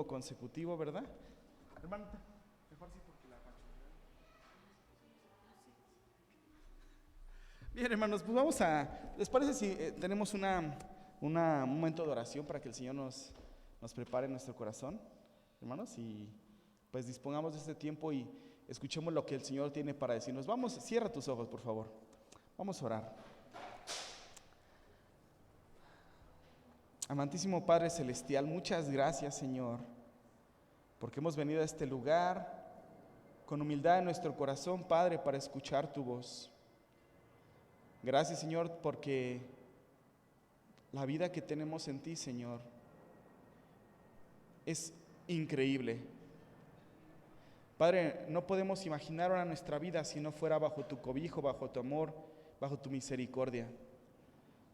domingo consecutivo, ¿verdad? Hermano, mejor sí porque la Bien, hermanos, pues ¿les parece si tenemos un momento de oración para que el Señor nos prepare nuestro corazón, hermanos? Y pues dispongamos de este tiempo y escuchemos lo que el Señor tiene para decirnos. Vamos, cierra tus ojos, por favor. Vamos a orar. Amantísimo Padre Celestial, muchas gracias, Señor, porque hemos venido a este lugar con humildad en nuestro corazón, Padre, para escuchar tu voz. Gracias, Señor, porque la vida que tenemos en ti, Señor, es increíble. Padre, no podemos imaginar ahora nuestra vida si no fuera bajo tu cobijo, bajo tu amor, bajo tu misericordia.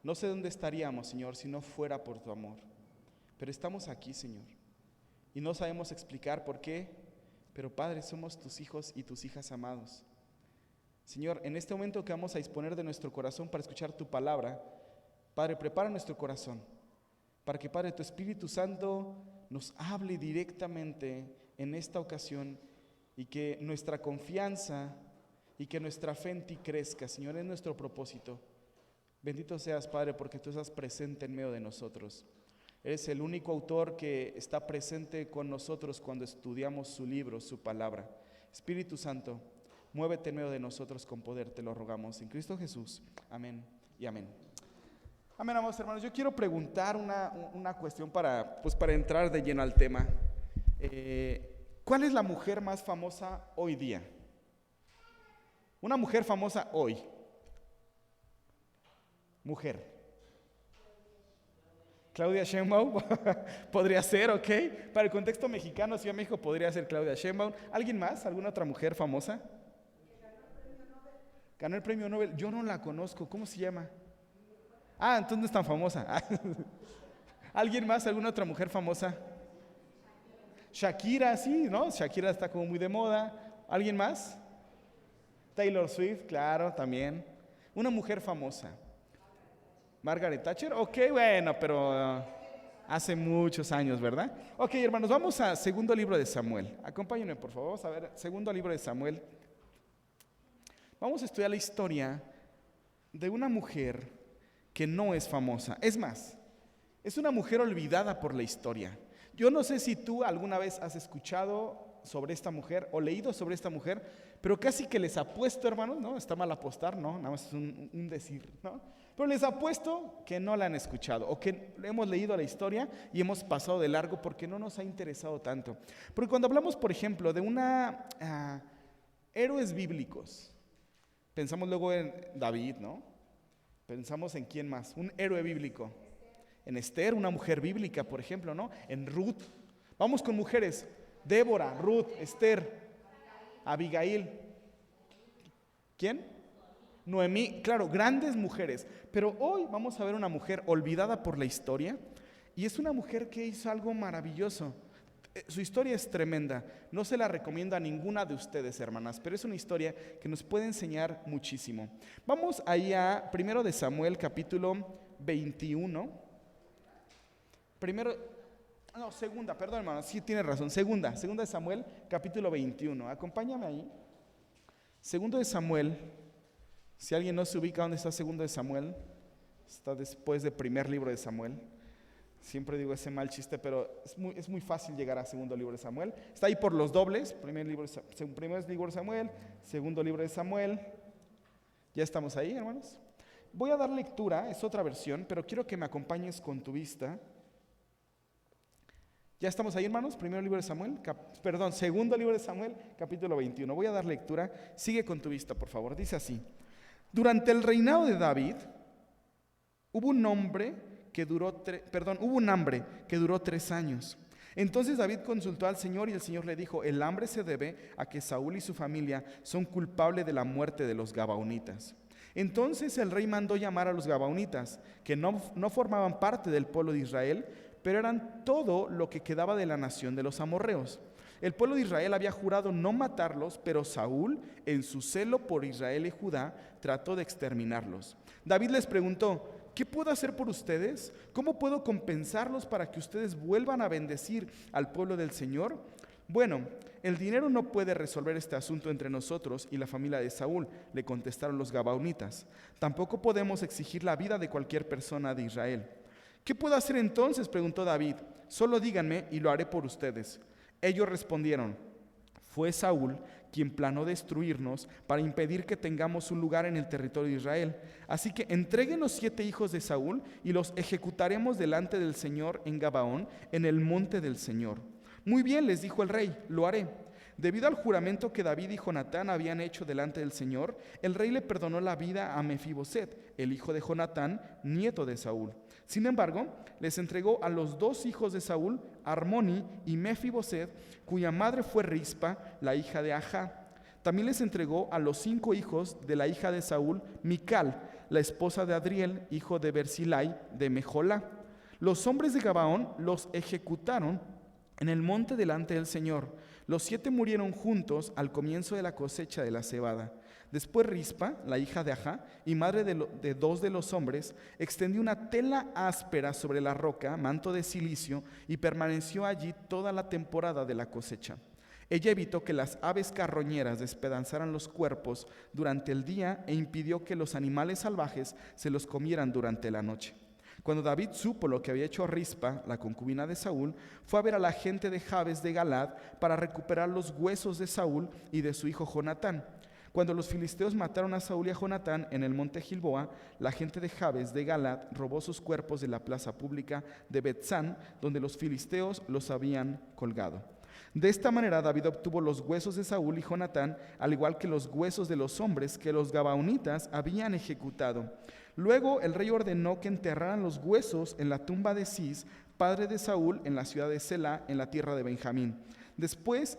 No sé dónde estaríamos, Señor, si no fuera por tu amor. Pero estamos aquí, Señor, y no sabemos explicar por qué, pero Padre, somos tus hijos y tus hijas amados. Señor, en este momento que vamos a disponer de nuestro corazón para escuchar tu palabra, Padre, prepara nuestro corazón para que, Padre, tu Espíritu Santo nos hable directamente en esta ocasión y que nuestra confianza y que nuestra fe en ti crezca, Señor, es nuestro propósito. Bendito seas, Padre, porque tú estás presente en medio de nosotros. Eres el único autor que está presente con nosotros cuando estudiamos su libro, su palabra. Espíritu Santo, muévete en medio de nosotros con poder, te lo rogamos. En Cristo Jesús. Amén y amén. Amén, amados hermanos. Yo quiero preguntar una cuestión para entrar de lleno al tema. ¿Cuál es la mujer más famosa hoy día? Una mujer famosa hoy. Mujer. Claudia Sheinbaum. Podría ser, ok. Para el contexto mexicano, Ciudad de México, podría ser Claudia Sheinbaum. ¿Alguien más? ¿Alguna otra mujer famosa? Ganó el premio Nobel. Yo no la conozco. ¿Cómo se llama? Entonces no es tan famosa. ¿Alguien más? ¿Alguna otra mujer famosa? Shakira, sí, ¿no? Shakira está como muy de moda. ¿Alguien más? Taylor Swift, claro, también. Una mujer famosa. Margaret Thatcher, ok, bueno, pero hace muchos años, ¿verdad? Ok, hermanos, vamos a segundo libro de Samuel. Acompáñenme, por favor, vamos a ver, segundo libro de Samuel. Vamos a estudiar la historia de una mujer que no es famosa. Es más, es una mujer olvidada por la historia. Yo no sé si tú alguna vez has escuchado sobre esta mujer o leído sobre esta mujer, pero casi que les apuesto, hermanos, ¿no? Está mal apostar, ¿no? Nada más es un decir, ¿no? Pero les apuesto que no la han escuchado o que hemos leído la historia y hemos pasado de largo porque no nos ha interesado tanto. Porque cuando hablamos, por ejemplo, de héroes bíblicos, pensamos luego en David, ¿no? Pensamos en quién más, un héroe bíblico. En Esther, una mujer bíblica, por ejemplo, ¿no? En Ruth. Vamos con mujeres. Débora, Ruth, Esther, Abigail. ¿Quién? Noemí. Claro, grandes mujeres. Pero hoy vamos a ver una mujer olvidada por la historia. Y es una mujer que hizo algo maravilloso. Su historia es tremenda. No se la recomiendo a ninguna de ustedes, hermanas, pero es una historia que nos puede enseñar muchísimo. Vamos ahí a 1 de Samuel, capítulo 21. Segunda, perdón, hermano, sí tiene razón. Segunda de Samuel, capítulo 21. Acompáñame ahí. Segundo de Samuel. Si alguien no se ubica dónde está segundo de Samuel, está después del primer libro de Samuel. Siempre digo ese mal chiste, pero es muy fácil llegar a segundo libro de Samuel. Está ahí por los dobles, primer libro de Samuel, segundo libro de Samuel. ¿Ya estamos ahí, hermanos? Voy a dar lectura, es otra versión, pero quiero que me acompañes con tu vista. ¿Ya estamos ahí, hermanos? Segundo libro de Samuel, capítulo 21. Voy a dar lectura, sigue con tu vista, por favor. Dice así: durante el reinado de David, hubo un hambre que duró 3 años. Entonces David consultó al Señor y el Señor le dijo: el hambre se debe a que Saúl y su familia son culpables de la muerte de los gabaonitas. Entonces el rey mandó llamar a los gabaonitas, que no formaban parte del pueblo de Israel, pero eran todo lo que quedaba de la nación de los amorreos. El pueblo de Israel había jurado no matarlos, pero Saúl, en su celo por Israel y Judá, trató de exterminarlos. David les preguntó: ¿qué puedo hacer por ustedes? ¿Cómo puedo compensarlos para que ustedes vuelvan a bendecir al pueblo del Señor? Bueno, el dinero no puede resolver este asunto entre nosotros y la familia de Saúl, le contestaron los gabaonitas. Tampoco podemos exigir la vida de cualquier persona de Israel. ¿Qué puedo hacer entonces?, preguntó David. Solo díganme y lo haré por ustedes. Ellos respondieron: fue Saúl quien planeó destruirnos para impedir que tengamos un lugar en el territorio de Israel. Así que entreguen los 7 hijos de Saúl y los ejecutaremos delante del Señor en Gabaón, en el monte del Señor. Muy bien, les dijo el rey, lo haré. Debido al juramento que David y Jonatán habían hecho delante del Señor, el rey le perdonó la vida a Mefiboset, el hijo de Jonatán, nieto de Saúl. Sin embargo, les entregó a los 2 hijos de Saúl, Armoni y Mefiboset, cuya madre fue Rispa, la hija de Ajá. También les entregó a los 5 hijos de la hija de Saúl, Mical, la esposa de Adriel, hijo de Berzilai, de Mejolá. Los hombres de Gabaón los ejecutaron en el monte delante del Señor. Los 7 murieron juntos al comienzo de la cosecha de la cebada. Después Rispa, la hija de Ajá, y madre de 2 de los hombres, extendió una tela áspera sobre la roca, manto de silicio, y permaneció allí toda la temporada de la cosecha. Ella evitó que las aves carroñeras despedazaran los cuerpos durante el día e impidió que los animales salvajes se los comieran durante la noche. Cuando David supo lo que había hecho Rispa, la concubina de Saúl, fue a ver a la gente de Jabes de Galad para recuperar los huesos de Saúl y de su hijo Jonatán. Cuando los filisteos mataron a Saúl y a Jonatán en el monte Gilboa, la gente de Jabes de Galad robó sus cuerpos de la plaza pública de Betzán, donde los filisteos los habían colgado. De esta manera David obtuvo los huesos de Saúl y Jonatán, al igual que los huesos de los hombres que los gabaonitas habían ejecutado. Luego el rey ordenó que enterraran los huesos en la tumba de Cis, padre de Saúl, en la ciudad de Selá, en la tierra de Benjamín. Después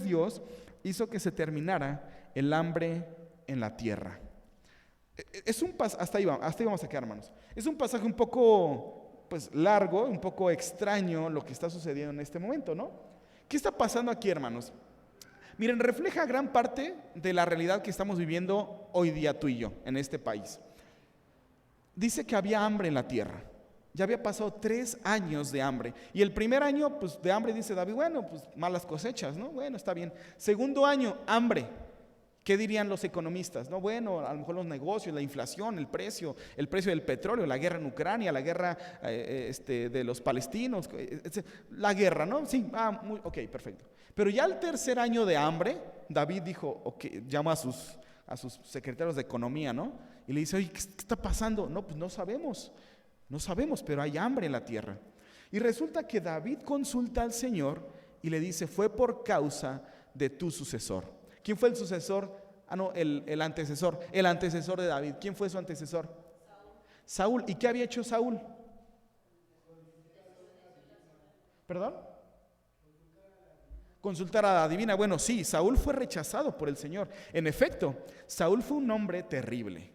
Dios hizo que se terminara el hambre en la tierra. Hasta ahí vamos a quedar, hermanos. Es un pasaje un poco largo, un poco extraño lo que está sucediendo en este momento, ¿no? ¿Qué está pasando aquí, hermanos? Miren, refleja gran parte de la realidad que estamos viviendo hoy día tú y yo en este país. Dice que había hambre en la tierra. Ya había pasado 3 años de hambre. Y el primer año de hambre, dice David, malas cosechas, ¿no? Bueno, está bien. Segundo año, hambre. ¿Qué dirían los economistas? No, bueno, a lo mejor los negocios, la inflación, el precio del petróleo, la guerra en Ucrania, la guerra de los palestinos, la guerra, ¿no? Sí, ok, perfecto. Pero ya el tercer año de hambre, David dijo, okay, llama a sus secretarios de economía, ¿no? Y le dice, oye, ¿qué está pasando? No, pues no sabemos, pero hay hambre en la tierra. Y resulta que David consulta al Señor y le dice, fue por causa de tu sucesor. ¿Quién fue el sucesor? El antecesor. El antecesor de David. ¿Quién fue su antecesor? Saúl. ¿Y qué había hecho Saúl? ¿Perdón? Consultar a la divina. Bueno, sí, Saúl fue rechazado por el Señor. En efecto, Saúl fue un hombre terrible.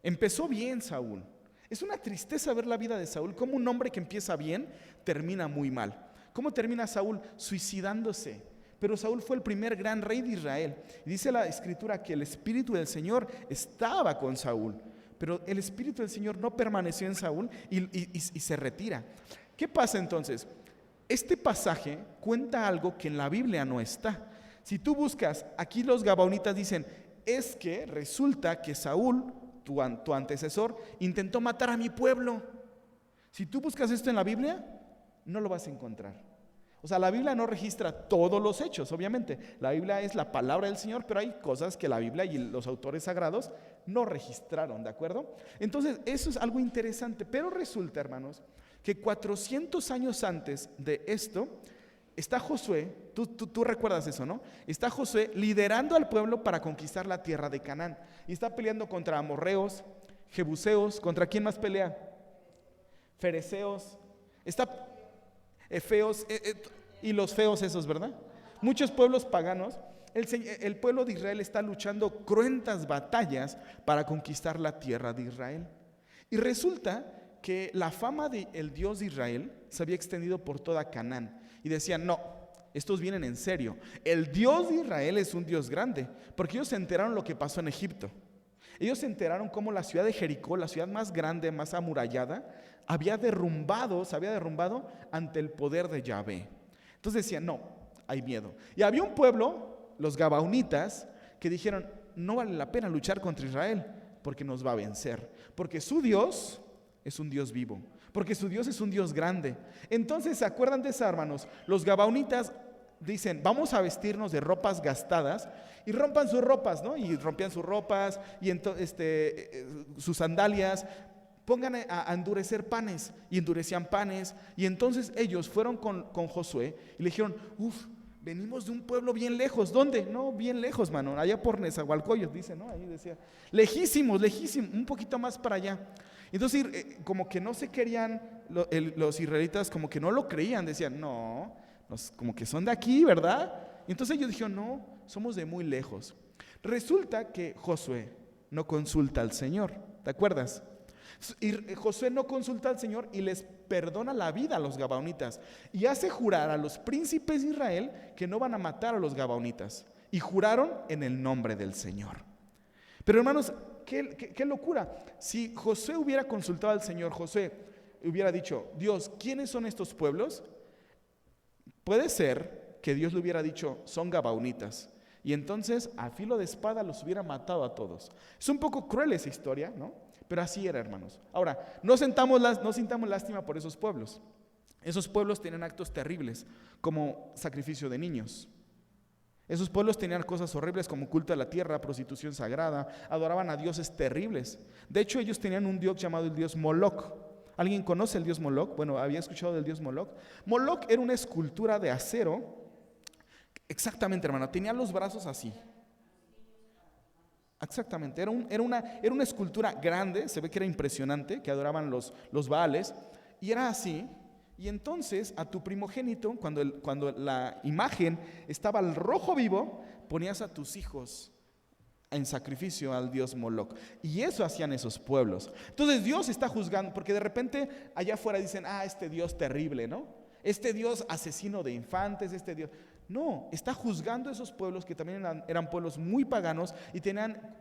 Empezó bien Saúl. Es una tristeza ver la vida de Saúl, como un hombre que empieza bien, termina muy mal. ¿Cómo termina Saúl? Suicidándose. Pero Saúl fue el primer gran rey de Israel. Y dice la Escritura que el Espíritu del Señor estaba con Saúl. Pero el Espíritu del Señor no permaneció en Saúl y se retira. ¿Qué pasa entonces? Este pasaje cuenta algo que en la Biblia no está. Si tú buscas, aquí los gabaonitas dicen, es que resulta que Saúl, tu antecesor, intentó matar a mi pueblo. Si tú buscas esto en la Biblia, no lo vas a encontrar. O sea, la Biblia no registra todos los hechos, obviamente. La Biblia es la palabra del Señor, pero hay cosas que la Biblia y los autores sagrados no registraron, ¿de acuerdo? Entonces, eso es algo interesante. Pero resulta, hermanos, que 400 años antes de esto, está Josué, tú recuerdas eso, ¿no? Está Josué liderando al pueblo para conquistar la tierra de Canaán. Y está peleando contra amorreos, jebuseos. ¿Contra quién más pelea? Fereceos. Efeos y los feos esos, ¿verdad? Muchos pueblos paganos. El pueblo de Israel está luchando cruentas batallas para conquistar la tierra de Israel. Y resulta que la fama del Dios de Israel se había extendido por toda Canaán. Y decían, no, estos vienen en serio. El Dios de Israel es un Dios grande, porque ellos se enteraron lo que pasó en Egipto. Ellos se enteraron cómo la ciudad de Jericó, la ciudad más grande, más amurallada, se había derrumbado ante el poder de Yahvé. Entonces decían, no, hay miedo. Y había un pueblo, los Gabaonitas, que dijeron, no vale la pena luchar contra Israel, porque nos va a vencer. Porque su Dios es un Dios vivo, porque su Dios es un Dios grande. Entonces, ¿se acuerdan de eso, hermanos? Los Gabaonitas dicen, vamos a vestirnos de ropas gastadas, y rompan sus ropas, ¿no? Y rompían sus ropas, y sus sandalias. Pongan a endurecer panes, y endurecían panes. Y entonces ellos fueron con Josué y le dijeron, venimos de un pueblo bien lejos. ¿Dónde? No, bien lejos, mano, allá por Nezahualcóyotl, dice, ¿no? Ahí decía, lejísimos, un poquito más para allá. Entonces como que no se querían, los israelitas como que no lo creían, decían, no, como que son de aquí, ¿verdad? Y entonces ellos dijeron, no, somos de muy lejos. Resulta que Josué no consulta al Señor, ¿te acuerdas? Y Josué no consulta al Señor y les perdona la vida a los Gabaonitas y hace jurar a los príncipes de Israel que no van a matar a los Gabaonitas, y juraron en el nombre del Señor. Pero hermanos, qué locura. Si Josué hubiera consultado al Señor, Josué hubiera dicho, Dios, ¿quiénes son estos pueblos? Puede ser que Dios le hubiera dicho, son Gabaonitas, y entonces a filo de espada los hubiera matado a todos. Es un poco cruel esa historia, ¿no? Pero así era, hermanos. Ahora, no sintamos lástima por esos pueblos. Esos pueblos tenían actos terribles, como sacrificio de niños. Esos pueblos tenían cosas horribles como culto a la tierra, prostitución sagrada, adoraban a dioses terribles. De hecho, ellos tenían un dios llamado el dios Moloc. ¿Alguien conoce el dios Moloc? Bueno, ¿había escuchado del dios Moloc? Moloc era una escultura de acero. Exactamente, hermano, tenía los brazos así. Exactamente, era una escultura grande, se ve que era impresionante, que adoraban los Baales, y era así. Y entonces a tu primogénito, cuando la imagen estaba al rojo vivo, ponías a tus hijos en sacrificio al dios Moloc. Y eso hacían esos pueblos. Entonces Dios está juzgando, porque de repente allá afuera dicen, este Dios terrible, ¿no? Este Dios asesino de infantes, este Dios... No, está juzgando a esos pueblos que también eran pueblos muy paganos y tenían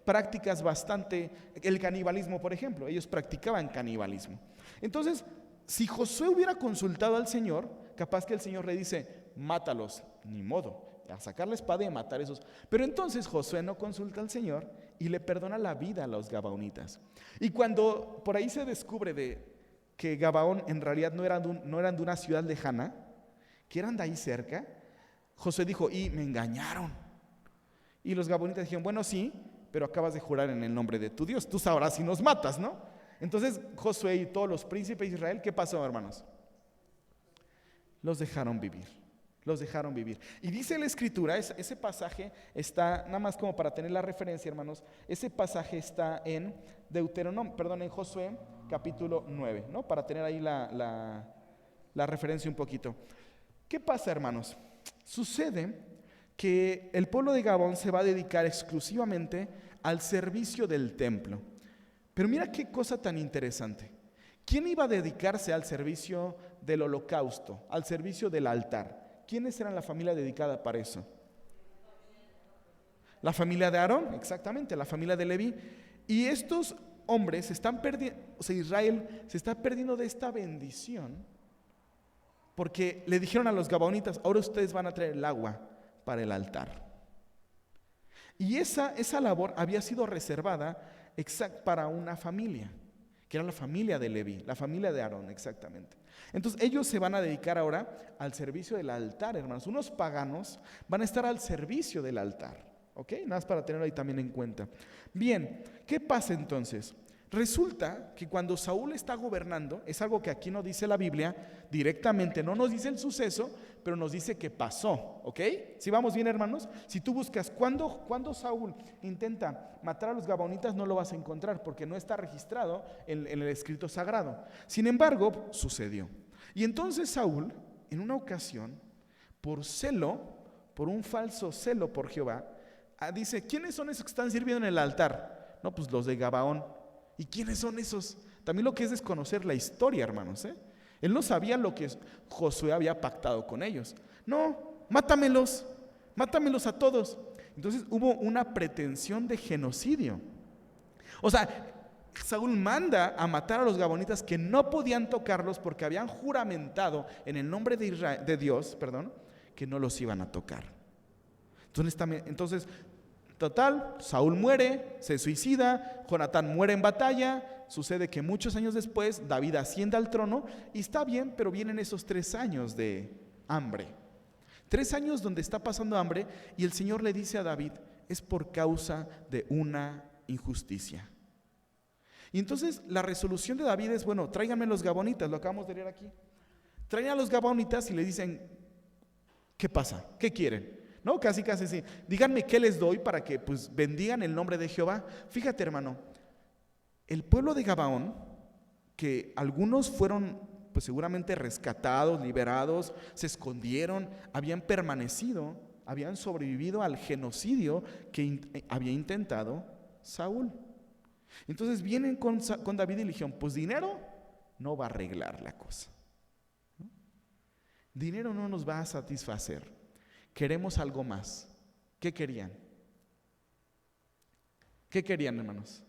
prácticas bastante, el canibalismo, por ejemplo, ellos practicaban canibalismo. Entonces, si Josué hubiera consultado al Señor, capaz que el Señor le dice, mátalos, ni modo, a sacar la espada y a matar esos. Pero entonces Josué no consulta al Señor y le perdona la vida a los Gabaonitas. Y cuando por ahí se descubre que Gabaón en realidad no eran de una ciudad lejana, que eran de ahí cerca, Josué dijo, y me engañaron. Y los Gabaonitas dijeron, bueno, sí, pero acabas de jurar en el nombre de tu Dios, tú sabrás si nos matas, ¿no? Entonces Josué y todos los príncipes de Israel, ¿qué pasó, hermanos? Los dejaron vivir. Y dice la Escritura, ese pasaje está, nada más como para tener la referencia, hermanos, ese pasaje está en en Josué capítulo 9, ¿no? Para tener ahí la referencia un poquito. ¿Qué pasa, hermanos? Sucede que el pueblo de Gabón se va a dedicar exclusivamente al servicio del templo. Pero mira qué cosa tan interesante. ¿Quién iba a dedicarse al servicio del holocausto, al servicio del altar? ¿Quiénes eran la familia dedicada para eso? La familia de Aarón, exactamente, la familia de Leví. Y estos hombres se están perdiendo, Israel se está perdiendo de esta bendición, porque le dijeron a los Gabaonitas, ahora ustedes van a traer el agua para el altar. Y esa labor había sido reservada para una familia, que era la familia de Leví, la familia de Aarón, exactamente. Entonces ellos se van a dedicar ahora al servicio del altar, hermanos. Unos paganos van a estar al servicio del altar, ¿ok? Nada más para tenerlo ahí también en cuenta. Bien, ¿qué pasa entonces? Resulta que cuando Saúl está gobernando, es algo que aquí no dice la Biblia directamente, no nos dice el suceso, pero nos dice que pasó, ¿ok? Si vamos bien, hermanos, si tú buscas cuando Saúl intenta matar a los Gabaonitas, no lo vas a encontrar porque no está registrado en el escrito sagrado. Sin embargo, sucedió. Y entonces Saúl, en una ocasión, por un falso celo por Jehová, dice, ¿quiénes son esos que están sirviendo en el altar? No, pues los de Gabaón. ¿Y quiénes son esos? También lo que es desconocer la historia, hermanos, Él no sabía lo que Josué había pactado con ellos. No, mátamelos a todos. Entonces hubo una pretensión de genocidio. O sea, Saúl manda a matar a los gabonitas que no podían tocarlos porque habían juramentado en el nombre de Dios, que no los iban a tocar. Entonces, total, Saúl muere, se suicida, Jonatán muere en batalla. Sucede que muchos años después David asciende al trono y está bien, pero vienen esos 3 años de hambre. 3 años donde está pasando hambre y el Señor le dice a David, es por causa de una injusticia. Y entonces la resolución de David es, bueno, tráiganme los gabonitas, lo acabamos de leer aquí. Traen a los gabonitas y le dicen, ¿qué pasa? ¿Qué quieren? ¿No? Casi sí. Díganme qué les doy para que pues bendigan el nombre de Jehová. Fíjate, hermano, el pueblo de Gabaón, que algunos fueron pues seguramente rescatados, liberados, se escondieron, habían permanecido, habían sobrevivido al genocidio que había intentado Saúl. Entonces vienen con David y le dijeron, pues dinero no va a arreglar la cosa, ¿no? Dinero no nos va a satisfacer, queremos algo más. ¿Qué querían? ¿Qué querían, hermanos?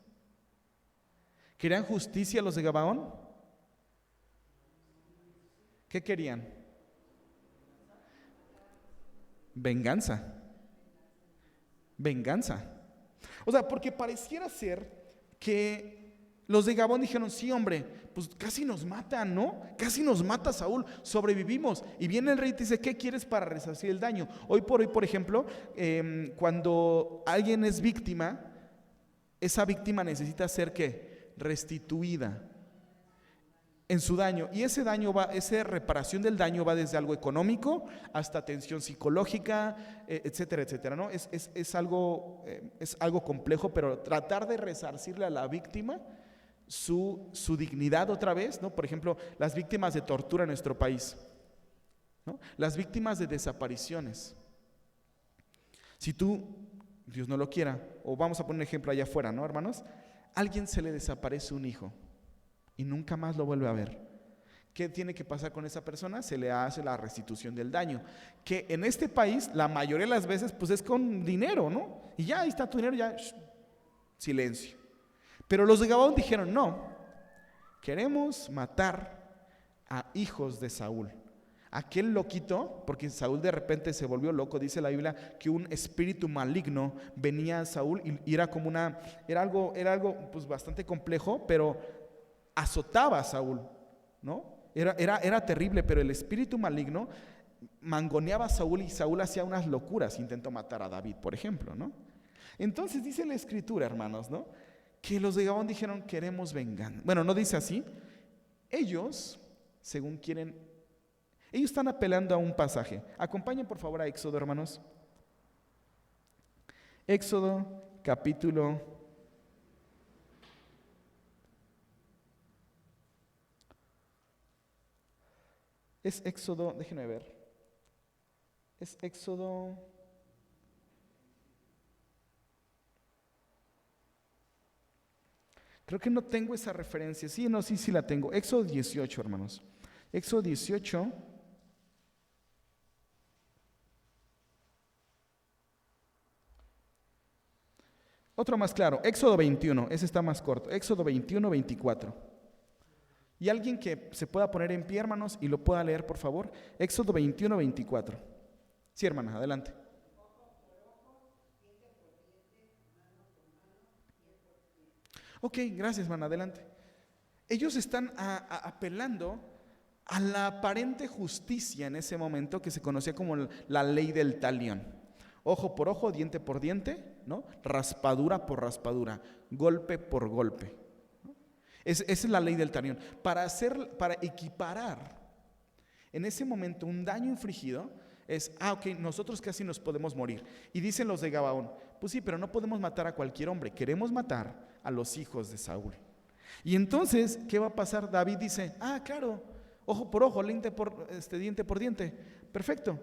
¿Querían justicia los de Gabaón? ¿Qué querían? Venganza. O sea, porque pareciera ser que los de Gabón dijeron, sí, hombre, pues casi nos matan, ¿no? Casi nos mata Saúl, sobrevivimos. Y viene el rey y dice, ¿qué quieres para resarcir el daño? Hoy, por ejemplo, cuando alguien es víctima, esa víctima necesita ser, ¿qué? Restituida en su daño. Y esa reparación del daño va desde algo económico hasta atención psicológica, etcétera, etcétera, ¿no? Es algo complejo, pero tratar de resarcirle a la víctima su dignidad otra vez, ¿no? Por ejemplo, las víctimas de tortura en nuestro país, ¿no? Las víctimas de desapariciones. Si tú, Dios no lo quiera, o vamos a poner un ejemplo allá afuera, ¿no, hermanos? Alguien se le desaparece un hijo y nunca más lo vuelve a ver. ¿Qué tiene que pasar con esa persona? Se le hace la restitución del daño, que en este país la mayoría de las veces pues es con dinero, ¿no? Y ya, ahí está tu dinero, ya, silencio. Pero los de Gabón dijeron, no, queremos matar a hijos de Saúl. Aquel loquito, porque Saúl de repente se volvió loco, dice la Biblia que un espíritu maligno venía a Saúl y era algo pues bastante complejo, pero azotaba a Saúl, ¿no? Era terrible, pero el espíritu maligno mangoneaba a Saúl y Saúl hacía unas locuras, intentó matar a David, por ejemplo, ¿no? Entonces dice la escritura, hermanos, ¿no? Que los de Gabón dijeron, queremos venganza. Bueno, no dice así. Ellos, según quieren, ellos están apelando a un pasaje. Acompañen por favor a Éxodo, hermanos. Éxodo, capítulo 'Creo que no tengo esa referencia. Sí la tengo. Éxodo 18, hermanos. Éxodo 18. Otro más claro. Éxodo 21. Ese está más corto. Éxodo 21, 24. Y alguien que se pueda poner en pie, hermanos, y lo pueda leer, por favor. Éxodo 21, 24. Sí, hermanas, adelante. Ok, gracias, hermana, adelante. Ellos están apelando a la aparente justicia en ese momento que se conocía como la ley del talión. Ojo por ojo, diente por diente, ¿no? Raspadura por raspadura, golpe por golpe, ¿no? Esa es la ley del talión. Para equiparar en ese momento un daño infligido es, ok, nosotros casi nos podemos morir. Y dicen los de Gabaón, pues sí, pero no podemos matar a cualquier hombre, queremos matar a los hijos de Saúl. Y entonces, ¿qué va a pasar? David dice, claro, ojo por ojo, diente por diente. Perfecto.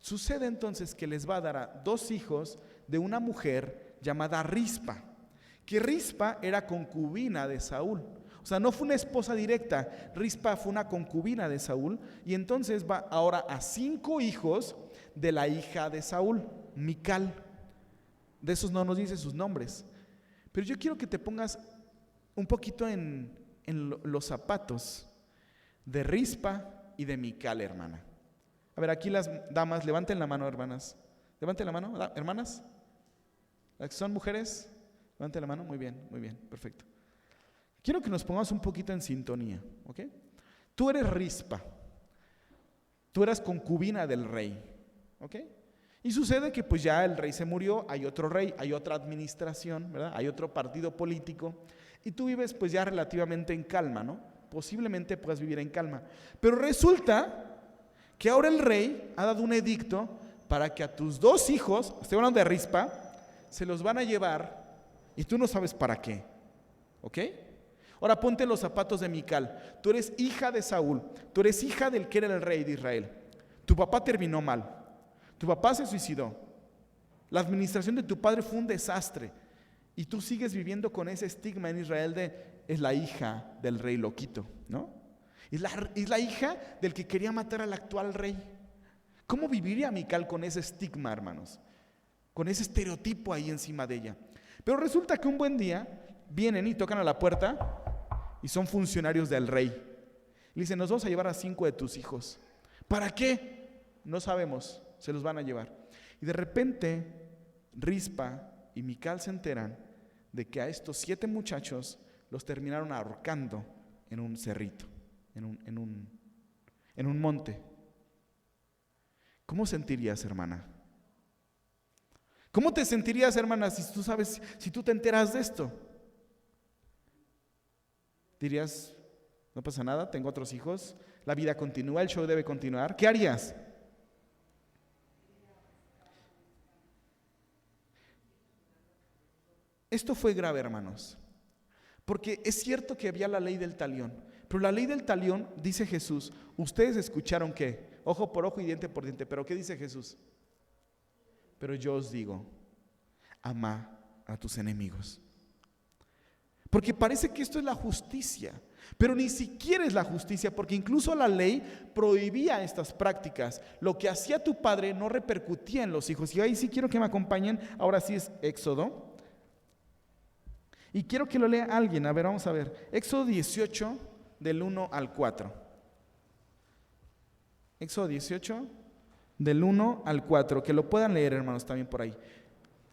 Sucede entonces que les va a dar a 2 hijos de una mujer llamada Rispa, que Rispa era concubina de Saúl. O sea, no fue una esposa directa, Rispa fue una concubina de Saúl, y entonces va ahora a 5 hijos de la hija de Saúl, Mical. De esos no nos dice sus nombres. Pero yo quiero que te pongas un poquito en los zapatos de Rispa y de Mical, hermana. A ver, aquí las damas, levanten la mano, hermanas. Levanten la mano, hermanas. Las que son mujeres, levanten la mano. Muy bien, perfecto. Quiero que nos pongamos un poquito en sintonía, ¿ok? Tú eres Rispa. Tú eras concubina del rey, ¿ok? Y sucede que pues ya el rey se murió, hay otro rey, hay otra administración, ¿verdad? Hay otro partido político y tú vives pues ya relativamente en calma, ¿no? Posiblemente puedas vivir en calma. Pero resulta que ahora el rey ha dado un edicto para que a tus dos hijos, estoy hablando de Rispa, se los van a llevar y tú no sabes para qué, ¿ok? Ahora ponte los zapatos de Mical. Tú eres hija de Saúl, tú eres hija del que era el rey de Israel. Tu papá terminó mal. Tu papá se suicidó. La administración de tu padre fue un desastre. Y tú sigues viviendo con ese estigma en Israel de es la hija del rey loquito, ¿no? Es la hija del que quería matar al actual rey. ¿Cómo viviría Mical con ese estigma, hermanos? Con ese estereotipo ahí encima de ella. Pero resulta que un buen día vienen y tocan a la puerta y son funcionarios del rey. Le dicen, nos vamos a llevar a 5 de tus hijos. ¿Para qué? No sabemos. Se los van a llevar. Y de repente, Rispa y Mical se enteran de que a estos 7 muchachos los terminaron ahorcando en un cerrito, en un monte. ¿Cómo sentirías, hermana? ¿Cómo te sentirías, hermana, si tú te enteras de esto? Dirías, no pasa nada, tengo otros hijos, la vida continúa, el show debe continuar. ¿Qué harías? Esto fue grave, hermanos, porque es cierto que había la ley del talión, pero la ley del talión, dice Jesús, ustedes escucharon que ojo por ojo y diente por diente, pero ¿qué dice Jesús? Pero yo os digo, ama a tus enemigos. Porque parece que esto es la justicia, pero ni siquiera es la justicia, porque incluso la ley prohibía estas prácticas. Lo que hacía tu padre no repercutía en los hijos. Y ahí sí quiero que me acompañen, ahora sí es Éxodo. Y quiero que lo lea alguien, a ver, vamos a ver. Éxodo 18, del 1 al 4. Éxodo 18, del 1 al 4, que lo puedan leer, hermanos, también por ahí.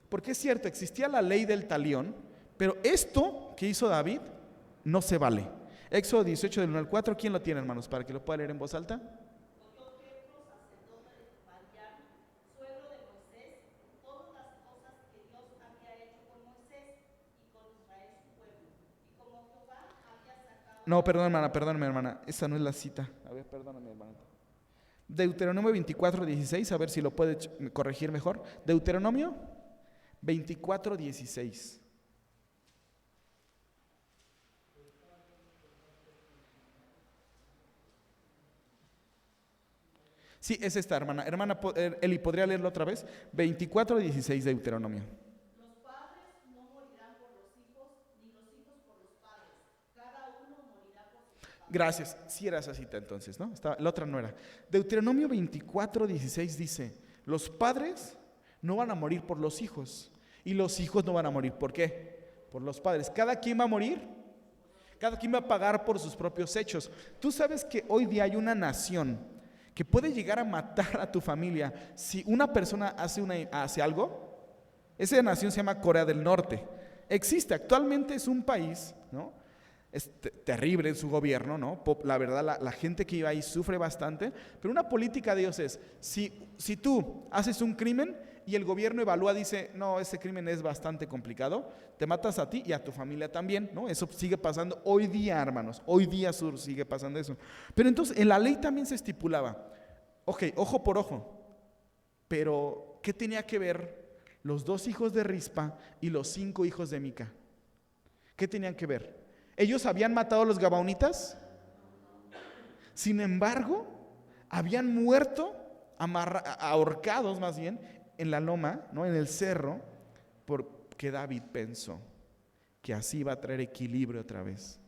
Porque es cierto, existía la ley del talión, pero esto que hizo David no se vale. Éxodo 18, del 1 al 4, ¿quién lo tiene, hermanos? Para que lo pueda leer en voz alta. No, perdóname, hermana, esa no es la cita. A ver, perdóname, hermana. Deuteronomio 24, 16, a ver si lo puede corregir mejor. Deuteronomio 24, 16. Sí, es esta, hermana. Hermana Eli, ¿podría leerlo otra vez? 24, 16 de Deuteronomio. Los padres no morirán por los hijos, ni los hijos por los padres. Cada uno morirá por sus padres. Gracias. Sí era esa cita entonces, ¿no? La otra no era. Deuteronomio 24, 16 dice, los padres no van a morir por los hijos, y los hijos no van a morir. ¿Por qué? Por los padres. ¿Cada quien va a morir? Cada quien va a pagar por sus propios hechos. Tú sabes que hoy día hay una nación que puede llegar a matar a tu familia si una persona hace algo. Esa nación se llama Corea del Norte. Existe, actualmente es un país, ¿no? Es terrible en su gobierno, ¿no? La verdad, la gente que vive ahí sufre bastante, pero una política de ellos es, si tú haces un crimen y el gobierno evalúa, dice, no, ese crimen es bastante complicado, te matas a ti y a tu familia también, ¿no? Eso sigue pasando hoy día, hermanos, hoy día sigue pasando eso. Pero entonces en la ley también se estipulaba, ok, ojo por ojo, pero ¿qué tenía que ver los 2 hijos de Rispa y los 5 hijos de Mica? ¿Qué tenían que ver? ¿Ellos habían matado a los gabaonitas? Sin embargo, habían muerto, ahorcados más bien, en la loma, ¿no? En el cerro, porque David pensó que así iba a traer equilibrio otra vez,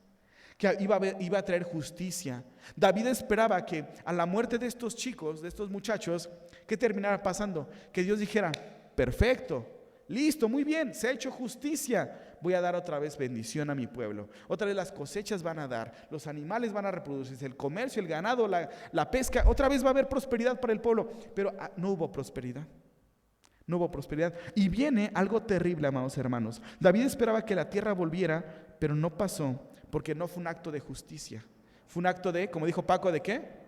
que iba a traer justicia. David esperaba que a la muerte de estos chicos, de estos muchachos, ¿qué terminara pasando? Que Dios dijera, perfecto, listo, muy bien, se ha hecho justicia, voy a dar otra vez bendición a mi pueblo. Otra vez las cosechas van a dar, los animales van a reproducirse, el comercio, el ganado, la pesca. Otra vez va a haber prosperidad para el pueblo. Pero no hubo prosperidad. No hubo prosperidad. Y viene algo terrible, amados hermanos. David esperaba que la tierra volviera, pero no pasó, porque no fue un acto de justicia. Fue un acto de, como dijo Paco, ¿de qué?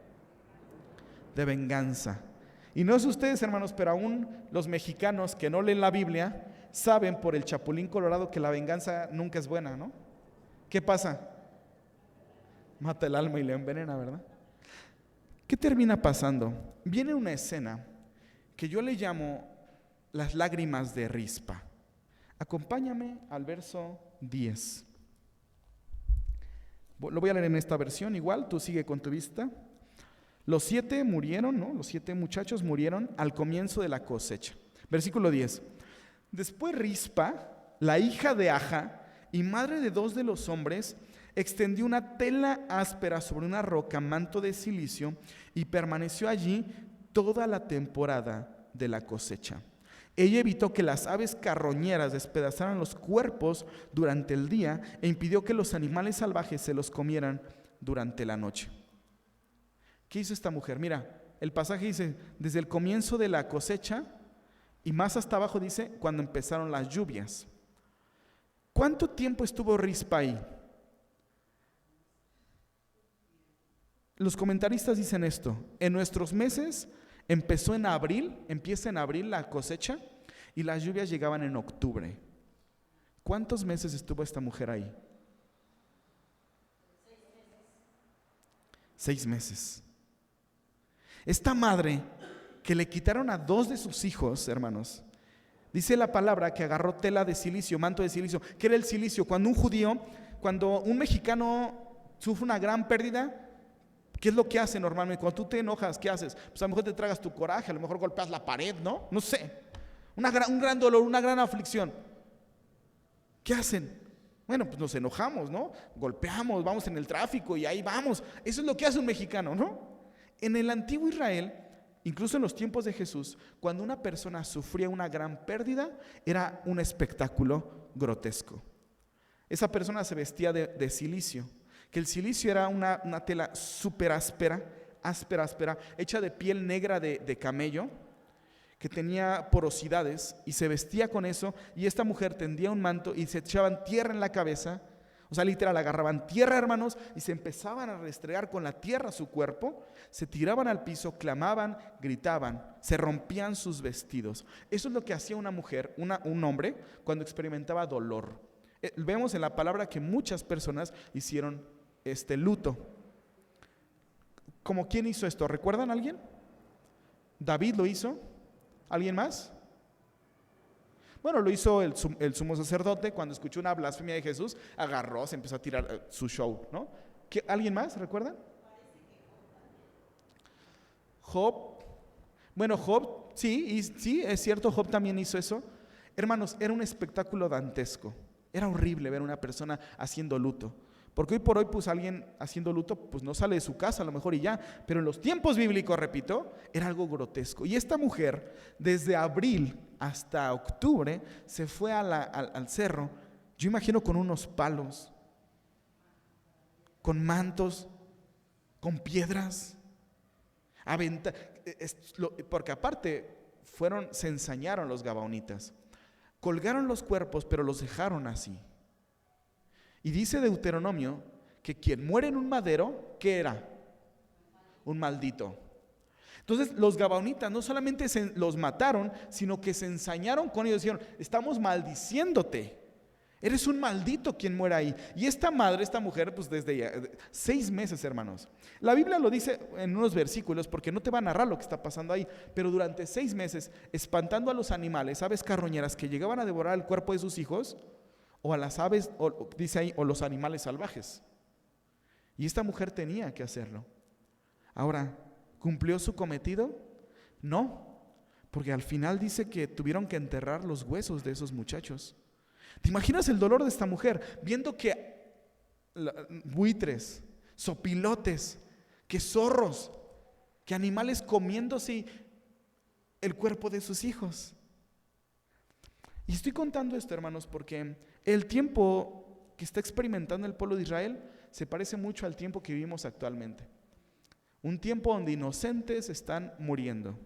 De venganza. Y no sé ustedes, hermanos, pero aún los mexicanos que no leen la Biblia saben por el Chapulín Colorado que la venganza nunca es buena, ¿no? ¿Qué pasa? Mata el alma y le envenena, ¿verdad? ¿Qué termina pasando? Viene una escena que yo le llamo las lágrimas de Rispa. Acompáñame al verso 10. Lo voy a leer en esta versión, igual, tú sigue con tu vista. Los 7 murieron, ¿no? Los 7 muchachos murieron al comienzo de la cosecha. Versículo 10. Después Rispa, la hija de Aja y madre de 2 de los hombres, extendió una tela áspera sobre una roca, manto de silicio, y permaneció allí toda la temporada de la cosecha. Ella evitó que las aves carroñeras despedazaran los cuerpos durante el día e impidió que los animales salvajes se los comieran durante la noche. ¿Qué hizo esta mujer? Mira, el pasaje dice, desde el comienzo de la cosecha y más hasta abajo dice, cuando empezaron las lluvias. ¿Cuánto tiempo estuvo Rispa ahí? Los comentaristas dicen esto, en nuestros meses empieza en abril la cosecha y las lluvias llegaban en octubre. ¿Cuántos meses estuvo esta mujer ahí? 6 meses. Esta madre que le quitaron a 2 de sus hijos, hermanos, dice la palabra que agarró tela de silicio, manto de silicio. ¿Qué era el silicio? Cuando un mexicano sufre una gran pérdida, ¿qué es lo que hace normalmente? Cuando tú te enojas, ¿qué haces? Pues a lo mejor te tragas tu coraje, a lo mejor golpeas la pared, ¿no? No sé. Un gran dolor, una gran aflicción. ¿Qué hacen? Bueno, pues nos enojamos, ¿no? Golpeamos, vamos en el tráfico y ahí vamos. Eso es lo que hace un mexicano, ¿no? En el antiguo Israel, incluso en los tiempos de Jesús, cuando una persona sufría una gran pérdida, era un espectáculo grotesco. Esa persona se vestía de silicio, que el silicio era una tela súper áspera, hecha de piel negra de camello, que tenía porosidades, y se vestía con eso, y esta mujer tendía un manto y se echaban tierra en la cabeza. O sea, literal, agarraban tierra, hermanos, y se empezaban a restregar con la tierra su cuerpo, se tiraban al piso, clamaban, gritaban, se rompían sus vestidos. Eso es lo que hacía una mujer, un hombre, cuando experimentaba dolor. Vemos en la palabra que muchas personas hicieron luto. ¿Cómo quién hizo esto? ¿Recuerdan a alguien? ¿David lo hizo? ¿Alguien más? Bueno, lo hizo el sumo sacerdote cuando escuchó una blasfemia de Jesús, agarró, se empezó a tirar su show, ¿no? ¿Alguien más? ¿Recuerdan? Job. Bueno, Job, sí, es cierto, Job también hizo eso. Hermanos, era un espectáculo dantesco. Era horrible ver a una persona haciendo luto. Porque hoy por hoy, pues alguien haciendo luto, pues no sale de su casa a lo mejor y ya. Pero en los tiempos bíblicos, repito, era algo grotesco. Y esta mujer, desde abril hasta octubre, se fue al cerro, yo imagino con unos palos, con mantos, con piedras, porque aparte se ensañaron los gabaonitas. Colgaron los cuerpos, pero los dejaron así. Y dice Deuteronomio que quien muere en un madero, ¿qué era? Un maldito. Entonces los gabaonitas no solamente los mataron, sino que se ensañaron con ellos. Dijeron, estamos maldiciéndote. Eres un maldito quien muera ahí. Y esta mujer, pues desde 6 meses, hermanos. La Biblia lo dice en unos versículos porque no te va a narrar lo que está pasando ahí. Pero durante 6 meses, espantando a los animales, aves carroñeras que llegaban a devorar el cuerpo de sus hijos, o a las aves, dice ahí, o los animales salvajes. Y esta mujer tenía que hacerlo. Ahora, ¿cumplió su cometido? No, porque al final dice que tuvieron que enterrar los huesos de esos muchachos. ¿Te imaginas el dolor de esta mujer viendo que buitres, sopilotes, que zorros, que animales comiéndose el cuerpo de sus hijos? Y estoy contando esto, hermanos, porque El tiempo que está experimentando el pueblo de Israel se parece mucho al tiempo que vivimos actualmente. Un tiempo donde inocentes están muriendo.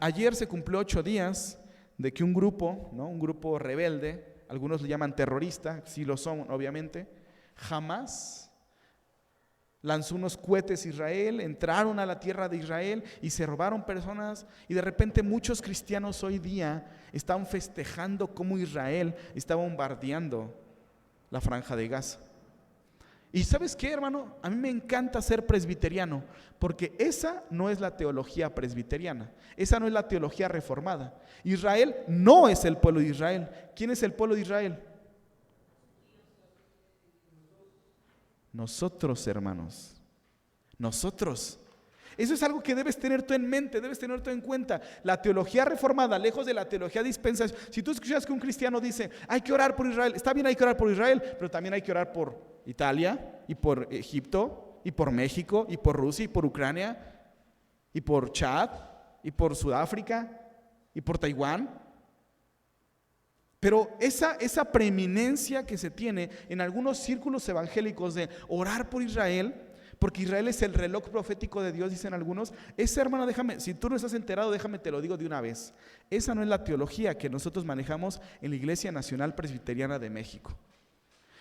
Ayer se cumplió 8 días de que un grupo, ¿no? Un grupo rebelde, algunos lo llaman terrorista, sí lo son obviamente, Hamás lanzó unos cohetes a Israel, entraron a la tierra de Israel y se robaron personas, y de repente muchos cristianos hoy día están festejando cómo Israel está bombardeando la franja de Gaza. Y ¿sabes qué, hermano? A mí me encanta ser presbiteriano, porque esa no es la teología presbiteriana, esa no es la teología reformada. Israel no es el pueblo de Israel. ¿Quién es el pueblo de Israel? Nosotros, hermanos, nosotros. Eso es algo que debes tener tú en mente, debes tener tú en cuenta. La teología reformada, lejos de la teología dispensacional. Si tú escuchas que un cristiano dice, hay que orar por Israel, está bien, hay que orar por Israel, pero también hay que orar por Italia, y por Egipto, y por México, y por Rusia, y por Ucrania, y por Chad, y por Sudáfrica, y por Taiwán. Pero esa preeminencia que se tiene en algunos círculos evangélicos de orar por Israel, porque Israel es el reloj profético de Dios, dicen algunos, esa, hermano, déjame, si tú no estás enterado, déjame te lo digo de una vez. Esa no es la teología que nosotros manejamos en la Iglesia Nacional Presbiteriana de México.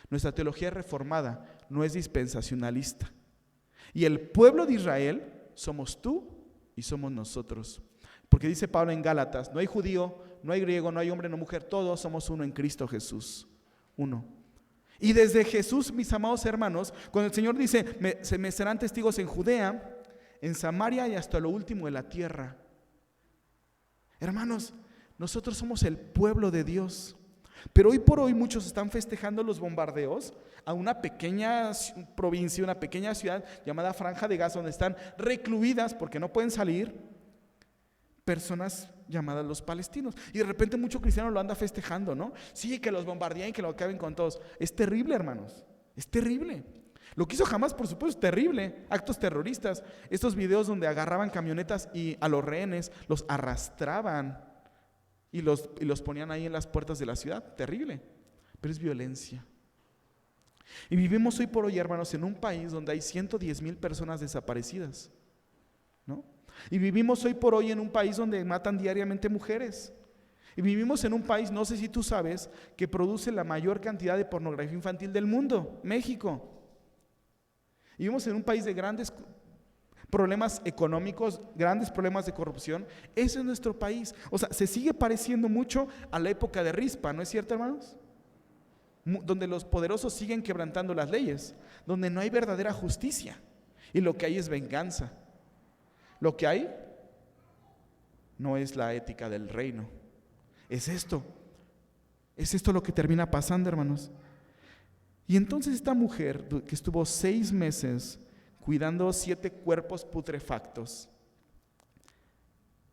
Nuestra teología reformada no es dispensacionalista. Y el pueblo de Israel somos tú y somos nosotros. Porque dice Pablo en Gálatas, no hay judío, no hay griego, no hay hombre, no mujer, todos somos uno en Cristo Jesús. Uno. Y desde Jesús, mis amados hermanos, cuando el Señor dice, me serán testigos en Judea, en Samaria y hasta lo último de la tierra. Hermanos, nosotros somos el pueblo de Dios. Pero hoy por hoy muchos están festejando los bombardeos a una pequeña provincia, una pequeña ciudad llamada Franja de Gaza, donde están recluidas porque no pueden salir personas llamadas los palestinos. Y de repente mucho cristiano lo anda festejando, ¿no? Sí, que los bombardeen, que lo acaben con todos. Es terrible, hermanos, es terrible. Lo que hizo Hamás, por supuesto, es terrible. Actos terroristas, estos videos donde agarraban camionetas y a los rehenes los arrastraban y los ponían ahí en las puertas de la ciudad, terrible, pero es violencia. Y vivimos hoy por hoy, hermanos, en un país donde hay 110,000 personas desaparecidas, ¿no? Y vivimos hoy por hoy en un país donde matan diariamente mujeres. Y vivimos en un país, no sé si tú sabes, que produce la mayor cantidad de pornografía infantil del mundo, México. Y vivimos en un país de grandes problemas económicos, grandes problemas de corrupción. Ese es nuestro país. O sea, se sigue pareciendo mucho a la época de Rispa, ¿no es cierto, hermanos? Donde los poderosos siguen quebrantando las leyes, donde no hay verdadera justicia y lo que hay es venganza. Lo que hay no es la ética del reino. Es esto lo que termina pasando, hermanos. Y entonces esta mujer que estuvo 6 meses cuidando 7 cuerpos putrefactos,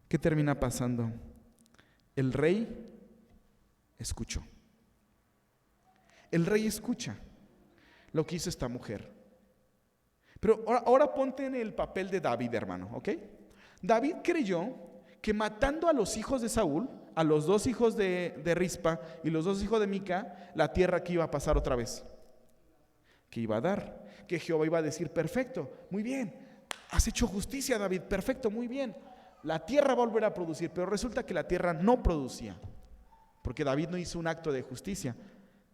¿qué termina pasando? El rey escuchó. El rey escucha lo que hizo esta mujer. Pero ahora ponte en el papel de David, hermano, ¿ok? David creyó que matando a los hijos de Saúl, a los 2 hijos de Rispa y los 2 hijos de Mica, la tierra que iba a pasar otra vez, que iba a dar, que Jehová iba a decir, perfecto, muy bien, has hecho justicia, David, perfecto, muy bien, la tierra va a volver a producir. Pero resulta que la tierra no producía, porque David no hizo un acto de justicia,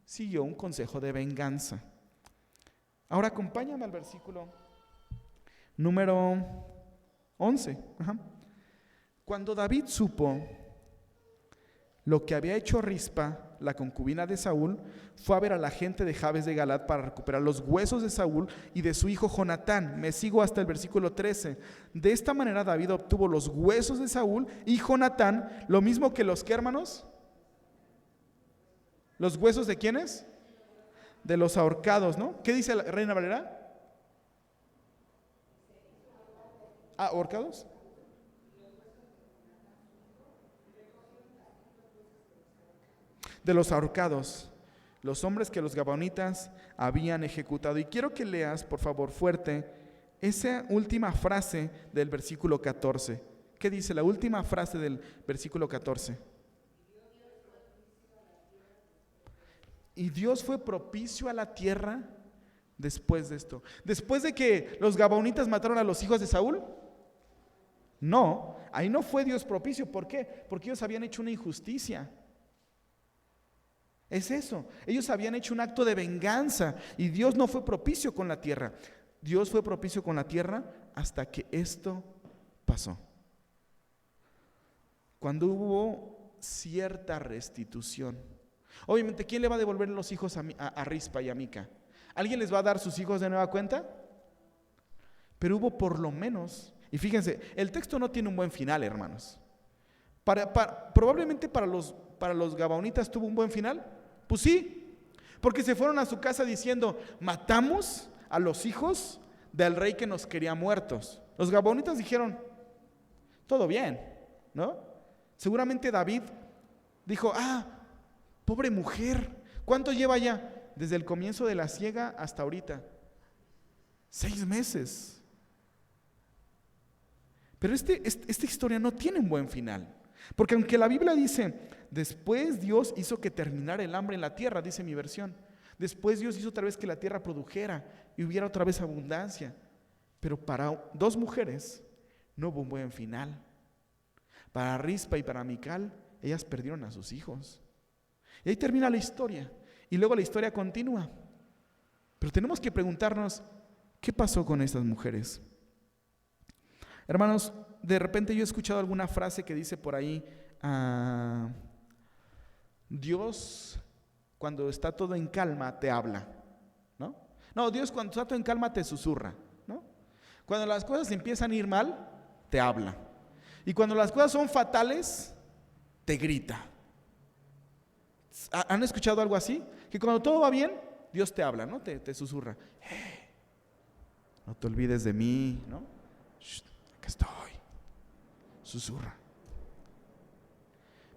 siguió un consejo de venganza. Ahora acompáñame al versículo número 11. Cuando David supo lo que había hecho Rispa, la concubina de Saúl, fue a ver a la gente de Jabes de Galaad para recuperar los huesos de Saúl y de su hijo Jonatán. Me sigo hasta el versículo 13. De esta manera David obtuvo los huesos de Saúl y Jonatán, lo mismo que los, ¿qué, hermanos? ¿Los huesos de quiénes? De los ahorcados, ¿no? ¿Qué dice la Reina Valera? ¿Ahorcados? De los ahorcados, los hombres que los gabaonitas habían ejecutado. Y quiero que leas, por favor, fuerte, esa última frase del versículo 14. ¿Qué dice la última frase del versículo 14? Y Dios fue propicio a la tierra después de esto. Después de que los gabaonitas mataron a los hijos de Saúl. No, ahí no fue Dios propicio. ¿Por qué? Porque ellos habían hecho una injusticia. Es eso. Ellos habían hecho un acto de venganza y Dios no fue propicio con la tierra. Dios fue propicio con la tierra hasta que esto pasó. Cuando hubo cierta restitución. Obviamente, ¿quién le va a devolver los hijos a Rispa y a Mica? ¿Alguien les va a dar sus hijos de nueva cuenta? Pero hubo por lo menos, y fíjense, el texto no tiene un buen final, hermanos. Probablemente para los gabaonitas tuvo un buen final. Pues sí, porque se fueron a su casa diciendo, matamos a los hijos del rey que nos quería muertos. Los gabaonitas dijeron, todo bien, ¿no? Seguramente David dijo, pobre mujer, ¿cuánto lleva ya? Desde el comienzo de la siega hasta ahorita. 6 meses. Pero esta historia no tiene un buen final. Porque aunque la Biblia dice, después Dios hizo que terminara el hambre en la tierra, dice mi versión. Después Dios hizo otra vez que la tierra produjera y hubiera otra vez abundancia. Pero para 2 mujeres no hubo un buen final. Para Rispa y para Mical, ellas perdieron a sus hijos. Y ahí termina la historia. Y luego la historia continúa. Pero tenemos que preguntarnos, ¿qué pasó con estas mujeres? Hermanos, de repente yo he escuchado alguna frase que dice por ahí, Dios cuando está todo en calma te habla, ¿no? No, Dios cuando está todo en calma te susurra, ¿no? Cuando las cosas empiezan a ir mal, te habla. Y cuando las cosas son fatales, te grita. ¿Han escuchado algo así? Que cuando todo va bien, Dios te habla, ¿no? Te susurra. No te olvides de mí, ¿no? Acá estoy. Susurra.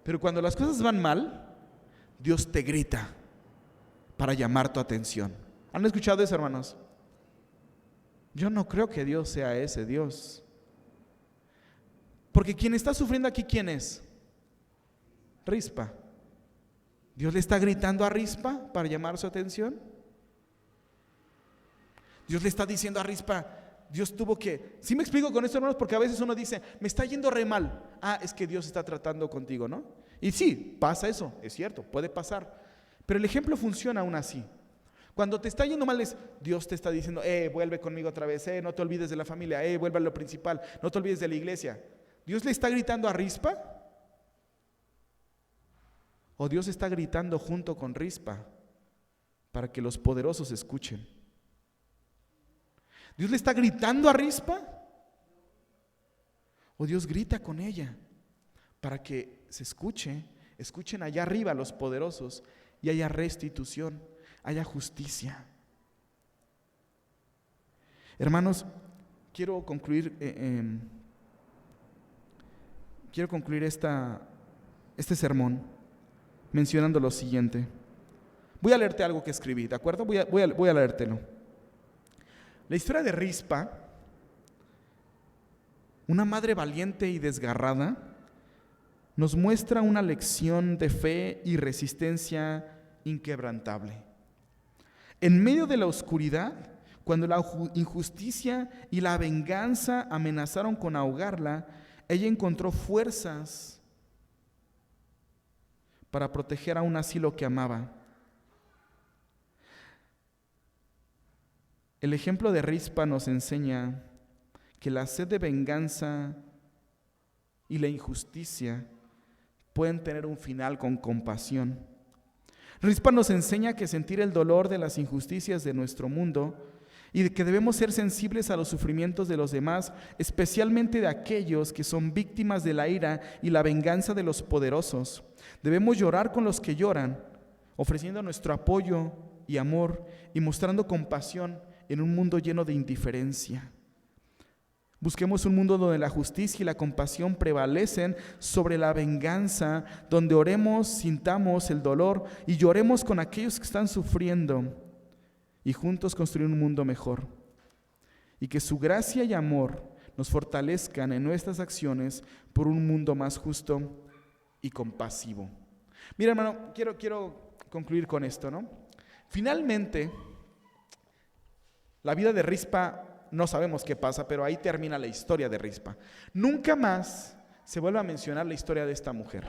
Pero cuando las cosas van mal, Dios te grita para llamar tu atención. ¿Han escuchado eso, hermanos? Yo no creo que Dios sea ese Dios. Porque quien está sufriendo aquí, ¿quién es? Rispa. ¿Dios le está gritando a Rispa para llamar su atención? Dios le está diciendo a Rispa, Dios tuvo que... ¿Sí me explico con esto, hermanos? Porque a veces uno dice, me está yendo re mal. Es que Dios está tratando contigo, ¿no? Y sí, pasa eso, es cierto, puede pasar. Pero el ejemplo funciona aún así. Cuando te está yendo mal es, Dios te está diciendo, vuelve conmigo otra vez, no te olvides de la familia, vuelve a lo principal, no te olvides de la iglesia. ¿Dios le está gritando a Rispa? ¿O Dios está gritando junto con Rispa para que los poderosos escuchen? ¿Dios le está gritando a Rispa? ¿O Dios grita con ella para que se escuchen allá arriba los poderosos y haya restitución, haya justicia? Hermanos, quiero concluir este sermón mencionando lo siguiente. Voy a leerte algo que escribí, ¿de acuerdo? Voy a leértelo. La historia de Rispa, una madre valiente y desgarrada, nos muestra una lección de fe y resistencia inquebrantable. En medio de la oscuridad, cuando la injusticia y la venganza amenazaron con ahogarla, ella encontró fuerzas para proteger aún así lo que amaba. El ejemplo de Rispa nos enseña que la sed de venganza y la injusticia pueden tener un final con compasión. Rispa nos enseña que sentir el dolor de las injusticias de nuestro mundo y de que debemos ser sensibles a los sufrimientos de los demás, especialmente de aquellos que son víctimas de la ira y la venganza de los poderosos. Debemos llorar con los que lloran, ofreciendo nuestro apoyo y amor y mostrando compasión en un mundo lleno de indiferencia. Busquemos un mundo donde la justicia y la compasión prevalecen sobre la venganza, donde oremos, sintamos el dolor y lloremos con aquellos que están sufriendo y juntos construir un mundo mejor. Y que su gracia y amor nos fortalezcan en nuestras acciones por un mundo más justo y compasivo. Mira, hermano, quiero concluir con esto, ¿no? Finalmente, la vida de Rispa, no sabemos qué pasa, pero ahí termina la historia de Rispa. Nunca más se vuelve a mencionar la historia de esta mujer.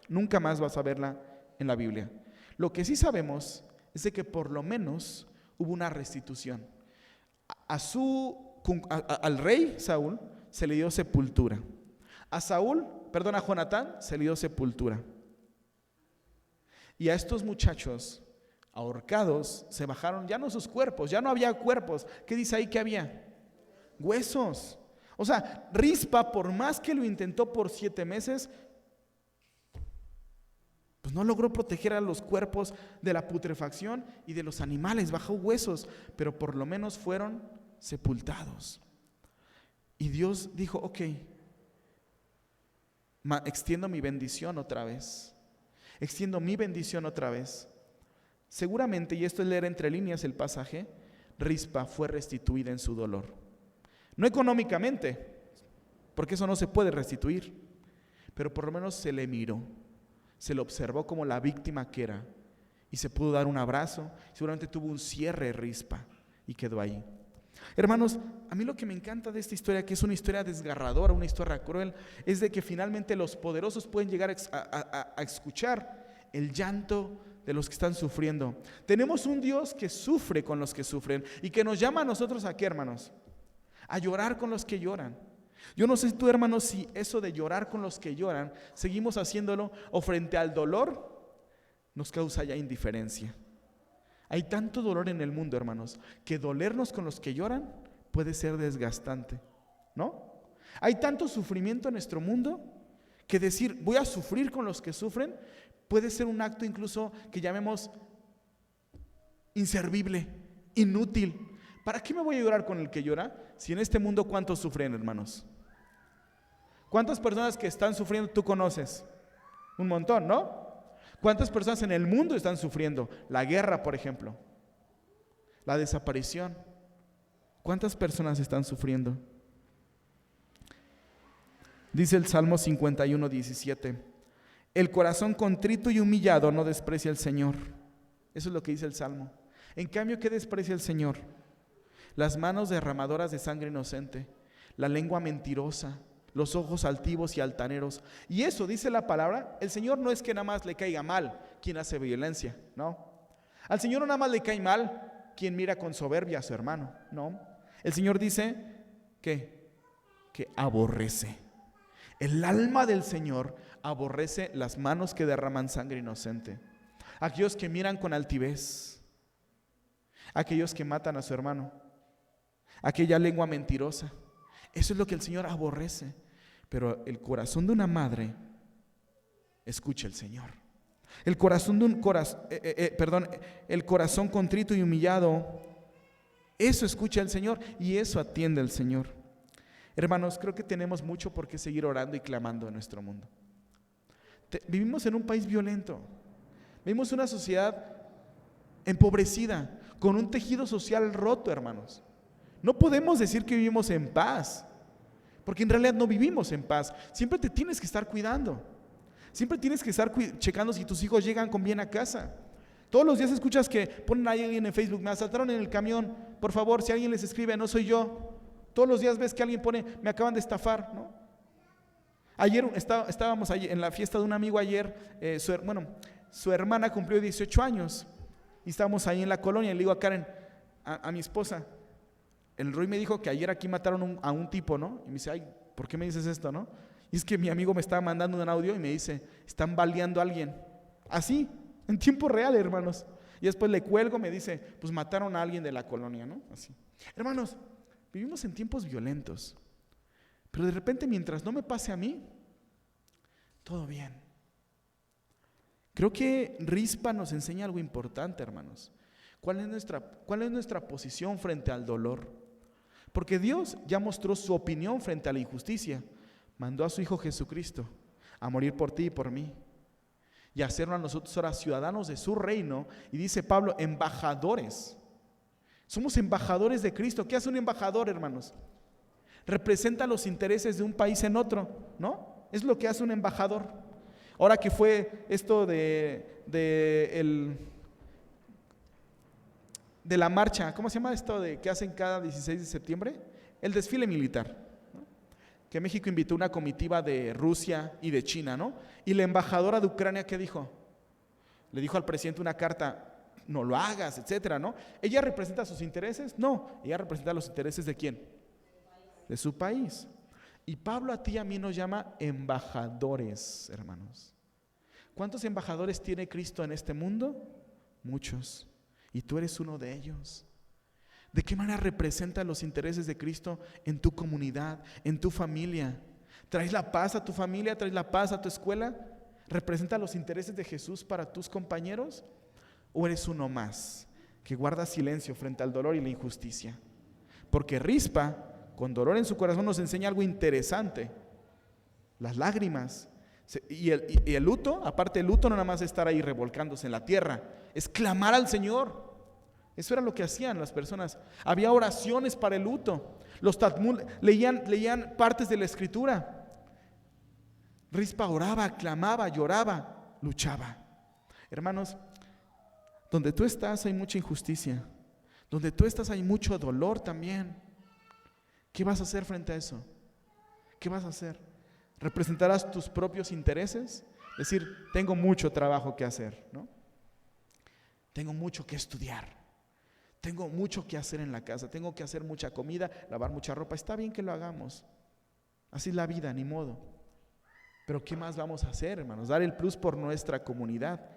Nunca más vas a verla en la Biblia. Lo que sí sabemos es de que por lo menos hubo una restitución. Al rey Saúl se le dio sepultura. A Jonatán se le dio sepultura. Y a estos muchachos ahorcados se bajaron ya no sus cuerpos, ya no había cuerpos. ¿Qué dice ahí que había? Huesos. O sea, Rispa, por más que lo intentó por 7 meses, pues no logró proteger a los cuerpos de la putrefacción y de los animales, bajó huesos, pero por lo menos fueron sepultados. Y Dios dijo, ok, extiendo mi bendición otra vez. Extiendo mi bendición otra vez. Seguramente, y esto es leer entre líneas el pasaje, Rispa fue restituida en su dolor. No económicamente, porque eso no se puede restituir, pero por lo menos se le miró, se le observó como la víctima que era y se pudo dar un abrazo. Seguramente tuvo un cierre Rispa y quedó ahí. Hermanos, a mí lo que me encanta de esta historia, que es una historia desgarradora, una historia cruel, es de que finalmente los poderosos pueden llegar a escuchar el llanto de los que están sufriendo. Tenemos un Dios que sufre con los que sufren y que nos llama a nosotros ¿a qué, hermanos? A llorar con los que lloran. Yo no sé tú, hermanos, si eso de llorar con los que lloran seguimos haciéndolo o frente al dolor nos causa ya indiferencia. Hay tanto dolor en el mundo, hermanos, que dolernos con los que lloran puede ser desgastante, ¿no? Hay tanto sufrimiento en nuestro mundo que decir voy a sufrir con los que sufren puede ser un acto incluso que llamemos inservible, inútil. ¿Para qué me voy a llorar con el que llora? Si en este mundo ¿cuántos sufren, hermanos? ¿Cuántas personas que están sufriendo tú conoces? Un montón, ¿no? ¿Cuántas personas en el mundo están sufriendo? La guerra, por ejemplo. La desaparición. ¿Cuántas personas están sufriendo? Dice el Salmo 51, 17. El corazón contrito y humillado no desprecia el Señor. Eso es lo que dice el Salmo. En cambio, ¿qué desprecia el Señor? Las manos derramadoras de sangre inocente, la lengua mentirosa, los ojos altivos y altaneros. Y eso dice la palabra, el Señor no es que nada más le caiga mal quien hace violencia, no. Al Señor no nada más le cae mal quien mira con soberbia a su hermano, no. El Señor dice que aborrece. El alma del Señor aborrece las manos que derraman sangre inocente, aquellos que miran con altivez, aquellos que matan a su hermano, aquella lengua mentirosa. Eso es lo que el Señor aborrece. Pero el corazón de una madre escucha al Señor. El corazón de el corazón contrito y humillado, eso escucha al Señor y eso atiende al Señor. Hermanos, creo que tenemos mucho por qué seguir orando y clamando en nuestro mundo. Vivimos en un país violento. Vivimos una sociedad empobrecida, con un tejido social roto, hermanos. No podemos decir que vivimos en paz, porque en realidad no vivimos en paz. Siempre te tienes que estar cuidando. Siempre tienes que estar checando si tus hijos llegan con bien a casa. Todos los días escuchas que ponen a alguien en Facebook, me asaltaron en el camión, por favor, si alguien les escribe, no soy yo. Todos los días ves que alguien pone, me acaban de estafar, ¿no? Ayer estábamos en la fiesta de un amigo ayer, su hermana cumplió 18 años y estábamos ahí en la colonia y le digo a Karen, a mi esposa, el Roy me dijo que ayer aquí mataron a un tipo, ¿no? Y me dice, ay, ¿por qué me dices esto, no? Y es que mi amigo me estaba mandando un audio y me dice, están baleando a alguien. Así, en tiempo real, hermanos. Y después le cuelgo, me dice, pues mataron a alguien de la colonia, ¿no? Así. Hermanos, vivimos en tiempos violentos. Pero de repente, mientras no me pase a mí, todo bien. Creo que Rispa nos enseña algo importante, hermanos. ¿Cuál es nuestra posición frente al dolor? Porque Dios ya mostró su opinión frente a la injusticia. Mandó a su Hijo Jesucristo a morir por ti y por mí. Y a hacernos a nosotros ahora ciudadanos de su reino. Y dice Pablo, embajadores. Somos embajadores de Cristo. ¿Qué hace un embajador, hermanos? Representa los intereses de un país en otro, ¿no? Es lo que hace un embajador. Ahora que fue esto de de la marcha, ¿cómo se llama esto de que hacen cada 16 de septiembre? El desfile militar, ¿no? Que México invitó una comitiva de Rusia y de China, ¿no? Y la embajadora de Ucrania, ¿qué dijo? Le dijo al presidente una carta, no lo hagas, etcétera, ¿no? ¿Ella representa sus intereses? No, ella representa los intereses ¿de quién? De su país. Y Pablo a ti y a mí nos llama embajadores, hermanos. ¿Cuántos embajadores tiene Cristo en este mundo? Muchos. Y tú eres uno de ellos. ¿De qué manera representa los intereses de Cristo en tu comunidad, en tu familia? ¿Traes la paz a tu familia? ¿Traes la paz a tu escuela? ¿Representa los intereses de Jesús para tus compañeros? ¿O eres uno más que guarda silencio frente al dolor y la injusticia? Porque Rispa, con dolor en su corazón, nos enseña algo interesante. Las lágrimas y el luto, aparte el luto no nada más es estar ahí revolcándose en la tierra, es clamar al Señor. Eso era lo que hacían las personas. Había oraciones para el luto. Los Talmud leían partes de la Escritura. Rispa oraba, clamaba, lloraba, luchaba. Hermanos, donde tú estás hay mucha injusticia. Donde tú estás hay mucho dolor también. ¿Qué vas a hacer frente a eso? ¿Qué vas a hacer? ¿Representarás tus propios intereses? Es decir, tengo mucho trabajo que hacer, ¿no? Tengo mucho que estudiar. Tengo mucho que hacer en la casa. Tengo que hacer mucha comida, lavar mucha ropa. Está bien que lo hagamos. Así es la vida, ni modo. Pero ¿qué más vamos a hacer, hermanos? Dar el plus por nuestra comunidad.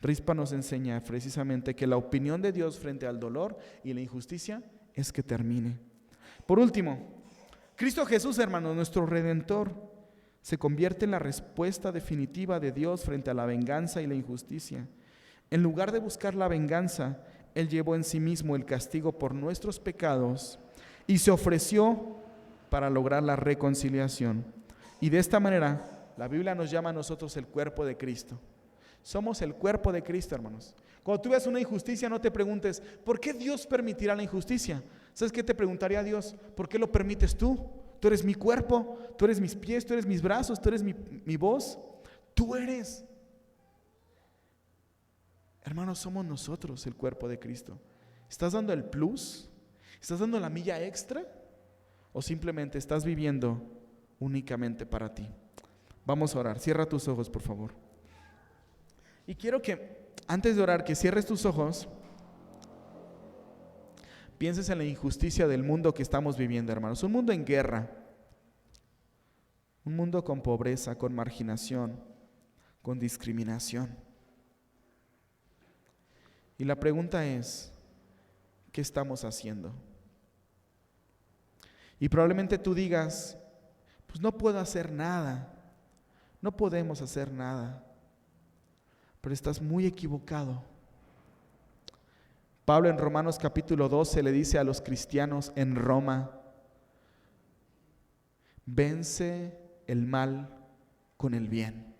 Rispa nos enseña precisamente que la opinión de Dios frente al dolor y la injusticia es que termine. Por último, Cristo Jesús, hermanos, nuestro Redentor, se convierte en la respuesta definitiva de Dios frente a la venganza y la injusticia. En lugar de buscar la venganza, Él llevó en sí mismo el castigo por nuestros pecados y se ofreció para lograr la reconciliación. Y de esta manera, la Biblia nos llama a nosotros el cuerpo de Cristo. Somos el cuerpo de Cristo, hermanos. Cuando tú veas una injusticia, no te preguntes, ¿por qué Dios permitirá la injusticia? ¿Sabes qué te preguntaría Dios? ¿Por qué lo permites tú? Tú eres mi cuerpo, tú eres mis pies, tú eres mis brazos, tú eres mi voz. Tú eres. Hermanos, somos nosotros el cuerpo de Cristo. ¿Estás dando el plus? ¿Estás dando la milla extra? ¿O simplemente estás viviendo únicamente para ti? Vamos a orar. Cierra tus ojos, por favor. Y quiero que, antes de orar, que cierres tus ojos, pienses en la injusticia del mundo que estamos viviendo, hermanos. Un mundo en guerra, un mundo con pobreza, con marginación, con discriminación. Y la pregunta es, ¿qué estamos haciendo? Y probablemente tú digas, pues no puedo hacer nada, no podemos hacer nada, pero estás muy equivocado. Pablo en Romanos capítulo 12 le dice a los cristianos en Roma, vence el mal con el bien.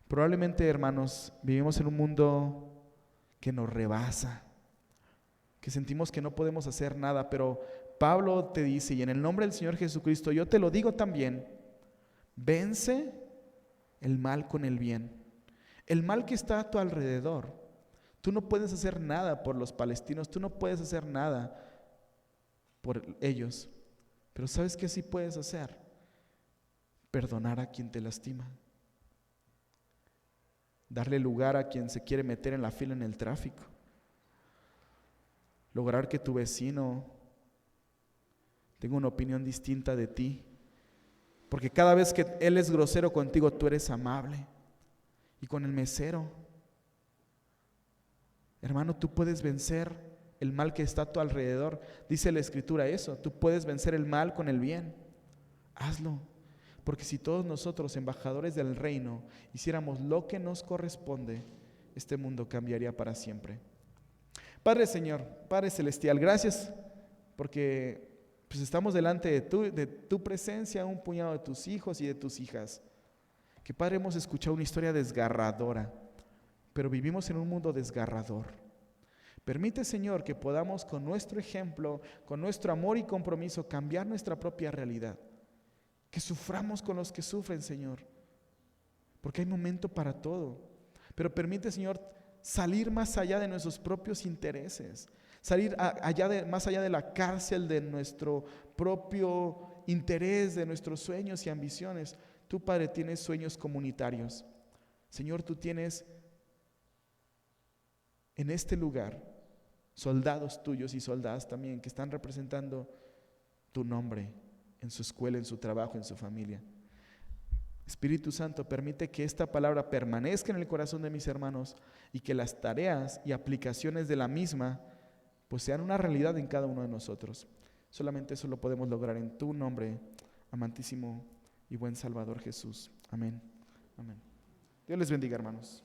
Probablemente, hermanos, vivimos en un mundo que nos rebasa, que sentimos que no podemos hacer nada, pero Pablo te dice, y en el nombre del Señor Jesucristo, yo te lo digo también, vence el mal con el bien. El mal que está a tu alrededor. Tú no puedes hacer nada por los palestinos, tú no puedes hacer nada por ellos, pero ¿sabes qué sí puedes hacer? Perdonar a quien te lastima. Darle lugar a quien se quiere meter en la fila en el tráfico. Lograr que tu vecino tenga una opinión distinta de ti. Porque cada vez que él es grosero contigo, tú eres amable. Y con el mesero. Hermano, tú puedes vencer el mal que está a tu alrededor. Dice la Escritura eso. Tú puedes vencer el mal con el bien. Hazlo. Porque si todos nosotros, embajadores del reino, hiciéramos lo que nos corresponde, este mundo cambiaría para siempre. Padre Señor, Padre Celestial, gracias porque pues estamos delante de tu presencia, un puñado de tus hijos y de tus hijas. Que Padre, hemos escuchado una historia desgarradora, pero vivimos en un mundo desgarrador. Permite, Señor, que podamos con nuestro ejemplo, con nuestro amor y compromiso, cambiar nuestra propia realidad. Que suframos con los que sufren, Señor, porque hay momento para todo. Pero permite, Señor, salir más allá de nuestros propios intereses, salir más allá de la cárcel de nuestro propio interés, de nuestros sueños y ambiciones. Tú, Padre, tienes sueños comunitarios. Señor, tú tienes en este lugar soldados tuyos y soldadas también que están representando tu nombre en su escuela, en su trabajo, en su familia. Espíritu Santo, permite que esta palabra permanezca en el corazón de mis hermanos y que las tareas y aplicaciones de la misma pues sean una realidad en cada uno de nosotros. Solamente eso lo podemos lograr en tu nombre, amantísimo y buen Salvador Jesús. Amén. Amén. Dios les bendiga, hermanos.